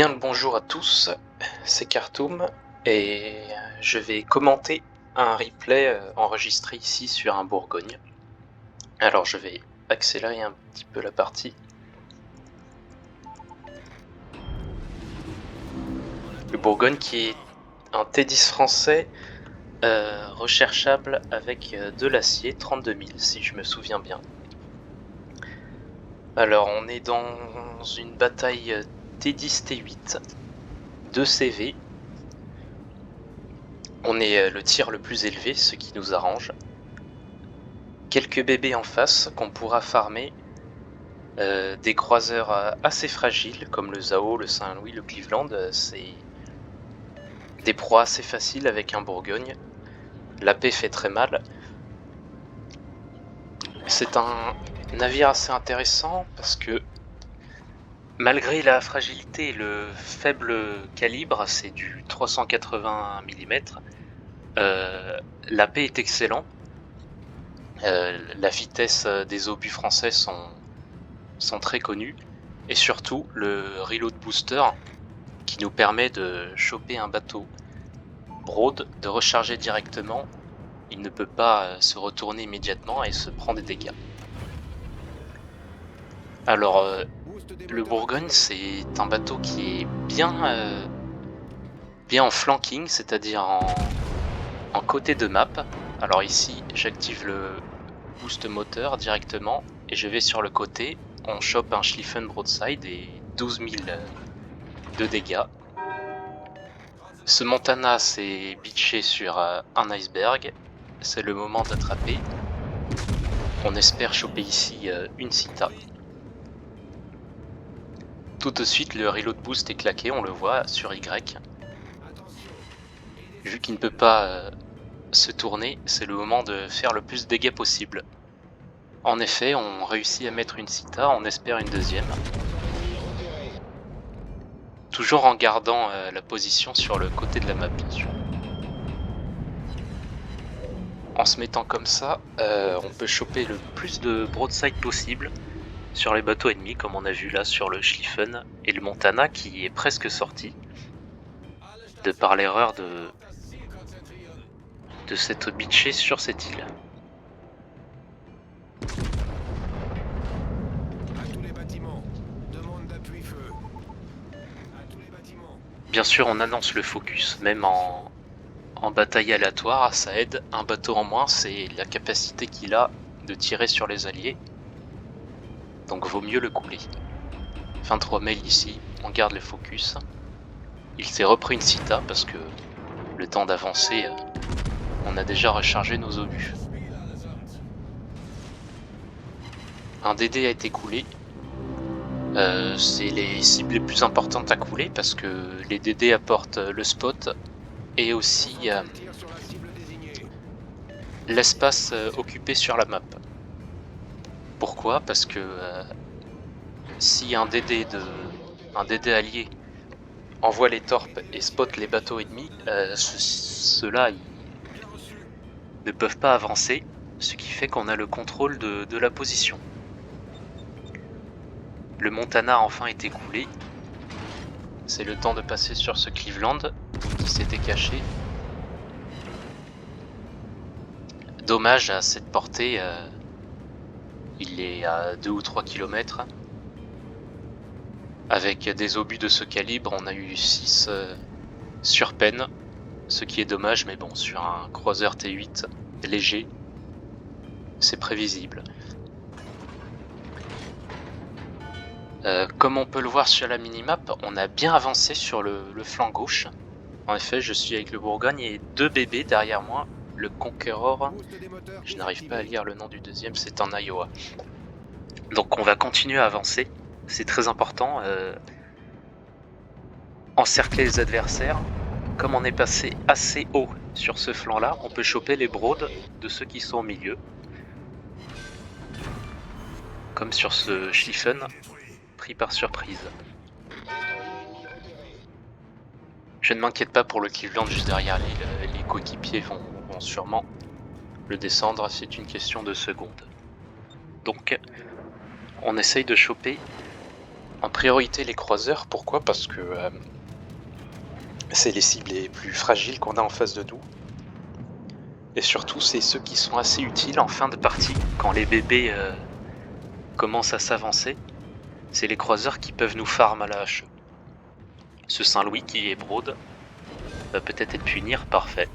Bien le bonjour à tous, c'est Khartoum et je vais commenter un replay enregistré ici sur un Bourgogne. Alors je vais accélérer un petit peu la partie. Le Bourgogne qui est un T10 français recherchable avec de l'acier 32 000 si je me souviens bien. Alors on est dans une bataille T10 T8, 2 CV. On est le tir le plus élevé, ce qui nous arrange. Quelques bébés en face qu'on pourra farmer, des croiseurs assez fragiles comme le Zao, le Saint-Louis, le Cleveland, c'est des proies assez faciles avec un Bourgogne. La paix fait très mal. C'est un navire assez intéressant parce que malgré la fragilité et le faible calibre, c'est du 380 mm, la paix est excellent. La vitesse des obus français sont très connus, et surtout le reload booster qui nous permet de choper un bateau broad, de recharger directement. Il ne peut pas se retourner immédiatement et se prend des dégâts. Alors le Bourgogne, c'est un bateau qui est bien en flanking, c'est-à-dire en côté de map. Alors ici j'active le boost moteur directement et je vais sur le côté. On chope un Schlieffen broadside et 12 000 de dégâts. Ce Montana s'est bitché sur un iceberg. C'est le moment d'attraper. On espère choper ici une Cita. Tout de suite le reload boost est claqué, on le voit sur Y. Vu qu'il ne peut pas se tourner, c'est le moment de faire le plus de dégâts possible. En effet, on réussit à mettre une Cita, on espère une deuxième. Toujours en gardant la position sur le côté de la map, bien sûr. En se mettant comme ça, on peut choper le plus de broadside possible sur les bateaux ennemis, comme on a vu là sur le Schlieffen et le Montana qui est presque sorti de par l'erreur de s'être bitché sur cette île. Bien sûr, on annonce le focus, même en bataille aléatoire, ça aide. Un bateau en moins, c'est la capacité qu'il a de tirer sur les alliés. Donc vaut mieux le couler. 23 mails ici, on garde le focus. Il s'est repris une Cita parce que le temps d'avancer, on a déjà rechargé nos obus. Un DD a été coulé. C'est les cibles les plus importantes à couler parce que les DD apportent le spot et aussi l'espace occupé sur la map. Pourquoi? Parce que si un DD allié envoie les torpes et spot les bateaux ennemis, ceux-là ne peuvent pas avancer, ce qui fait qu'on a le contrôle de la position. Le Montana a enfin été coulé. C'est le temps de passer sur ce Cleveland qui s'était caché. Dommage à cette portée, il est à 2 ou 3 km. Avec des obus de ce calibre, on a eu 6 sur peine, ce qui est dommage, mais bon, sur un croiseur T8 léger, c'est prévisible. Comme on peut le voir sur la minimap, on a bien avancé sur le flanc gauche. En effet, je suis avec le Bourgogne et 2 bébés derrière moi. Le Conqueror, je n'arrive pas à lire le nom du deuxième, c'est en Iowa. Donc on va continuer à avancer, c'est très important. Encercler les adversaires. Comme on est passé assez haut sur ce flanc là, on peut choper les broads de ceux qui sont au milieu. Comme sur ce Schlieffen, pris par surprise. Je ne m'inquiète pas pour le Cleveland juste derrière l'île, les coéquipiers vont sûrement le descendre, c'est une question de secondes. Donc on essaye de choper En priorité les croiseurs, pourquoi? Parce que c'est les cibles les plus fragiles qu'on a en face de nous. Et surtout c'est ceux qui sont assez utiles en fin de partie, quand les bébés commencent à s'avancer. C'est les croiseurs qui peuvent nous farm à la hache. Ce Saint-Louis qui est broad va peut-être être punir, parfait.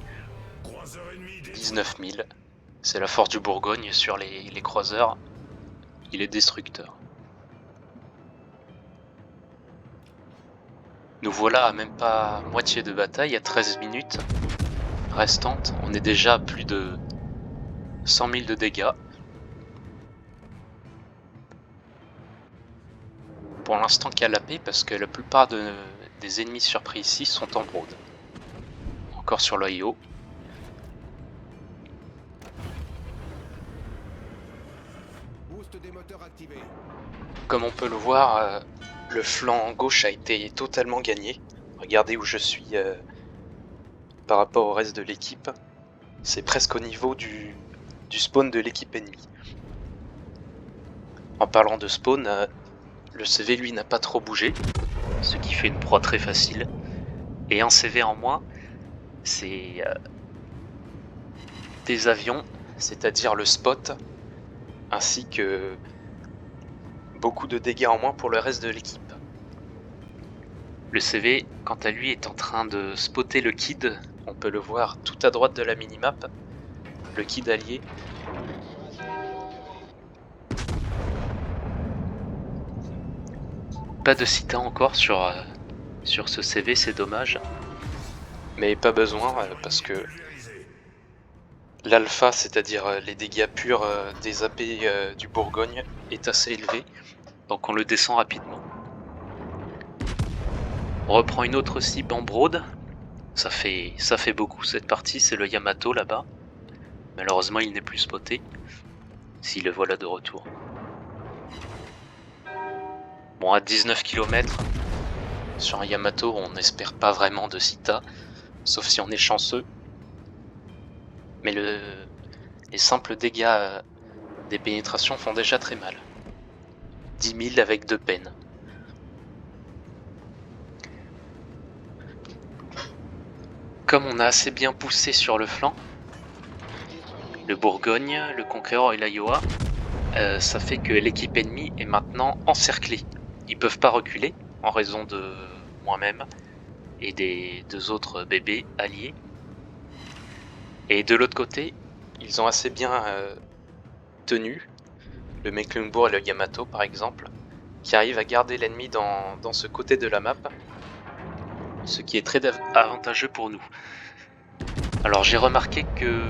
19 000, c'est la force du Bourgogne sur les croiseurs, il est destructeur. Nous voilà à même pas moitié de bataille, à 13 minutes restantes, on est déjà à plus de 100 000 de dégâts. Pour l'instant qu'à la paix parce que la plupart des ennemis surpris ici sont en broad. Encore sur l'IO. Comme on peut le voir, le flanc gauche a été totalement gagné. Regardez où je suis par rapport au reste de l'équipe. C'est presque au niveau du spawn de l'équipe ennemie. En parlant de spawn, le CV lui n'a pas trop bougé, ce qui fait une proie très facile. Et un CV en moins, c'est des avions, c'est-à-dire le spot, ainsi que beaucoup de dégâts en moins pour le reste de l'équipe. Le CV, quant à lui, est en train de spotter le Kid. On peut le voir tout à droite de la minimap, le Kid allié. Pas de Cita encore sur ce CV, c'est dommage. Mais pas besoin, parce que l'alpha, c'est-à-dire les dégâts purs des AP du Bourgogne, est assez élevé, donc on le descend rapidement. On reprend une autre cible en broad, ça fait beaucoup cette partie, c'est le Yamato là-bas. Malheureusement il n'est plus spoté, si le voilà de retour. Bon, à 19 km, sur un Yamato on n'espère pas vraiment de Cita, sauf si on est chanceux. Mais les simples dégâts des pénétrations font déjà très mal. 10 000 avec 2 peines. Comme on a assez bien poussé sur le flanc, le Bourgogne, le Conquérant et l'Iowa, ça fait que l'équipe ennemie est maintenant encerclée. Ils peuvent pas reculer en raison de moi-même et des 2 autres bébés alliés. Et de l'autre côté, ils ont assez bien tenu, le Mecklenburg et le Yamato par exemple, qui arrivent à garder l'ennemi dans ce côté de la map, ce qui est très avantageux pour nous. Alors j'ai remarqué que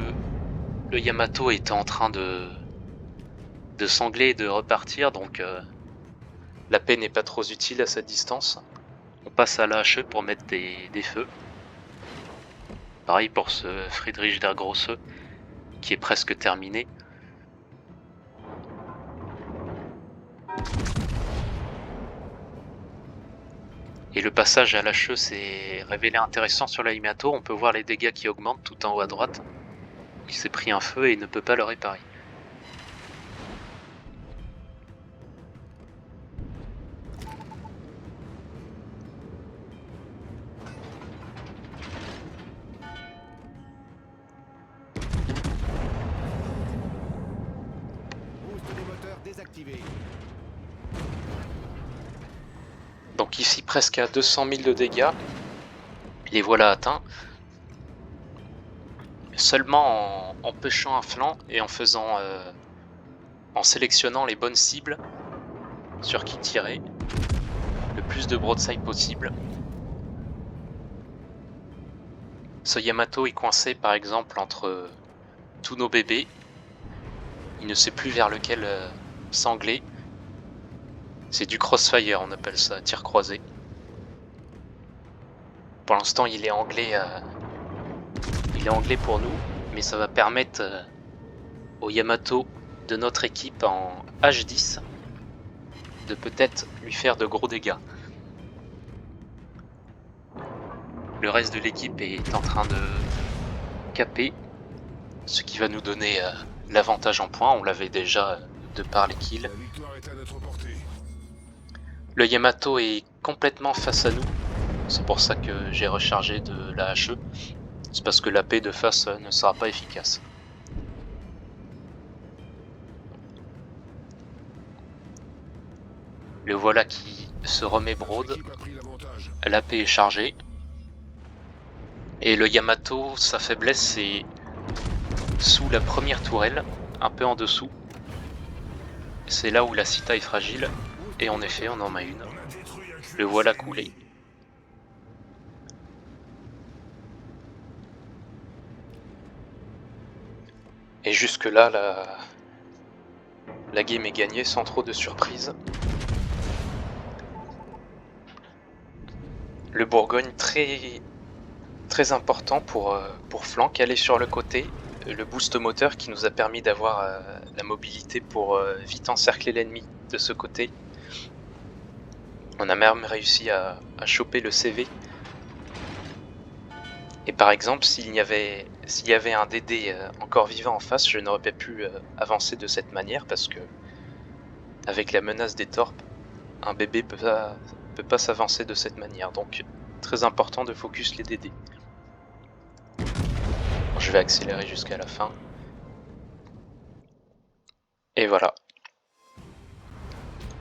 le Yamato était en train de sangler et de repartir, donc la paix n'est pas trop utile à cette distance. On passe à la HE pour mettre des feux. Pareil pour ce Friedrich der Grosse qui est presque terminé. Et le passage à l'HE s'est révélé intéressant sur la Yamato. On peut voir les dégâts qui augmentent tout en haut à droite. Il s'est pris un feu et ne peut pas le réparer. Donc ici presque à 200 000 de dégâts. Les voilà atteints. Seulement en pêchant un flanc et en faisant en sélectionnant les bonnes cibles sur qui tirer le plus de broadside possible. Ce Yamato est coincé par exemple entre tous nos bébés. Il ne sait plus vers lequel sangler. C'est du crossfire, on appelle ça, tir croisé. Pour l'instant il est anglais pour nous, mais ça va permettre au Yamato de notre équipe en H10 de peut-être lui faire de gros dégâts. Le reste de l'équipe est en train de caper, ce qui va nous donner l'avantage en points. On l'avait déjà de par les kills. Le Yamato est complètement face à nous. C'est pour ça que j'ai rechargé de la HE. C'est parce que l'AP de face ne sera pas efficace. Le voilà qui se remet broad. L'AP est chargée. Et le Yamato, sa faiblesse, c'est sous la première tourelle, un peu en dessous. C'est là où la Sita est fragile. Et en effet, on en a une. Le voilà coulé. Et jusque là, la game est gagnée sans trop de surprises. Le Bourgogne très important pour flank, aller sur le côté. Le boost moteur qui nous a permis d'avoir la mobilité pour vite encercler l'ennemi de ce côté. On a même réussi à choper le CV. Et par exemple, s'il y avait un DD encore vivant en face, je n'aurais pas pu avancer de cette manière parce que, avec la menace des torpes, un bébé peut pas s'avancer de cette manière. Donc, très important de focus les DD. Bon, je vais accélérer jusqu'à la fin. Et voilà.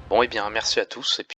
Bon, et bien, merci à tous. Et puis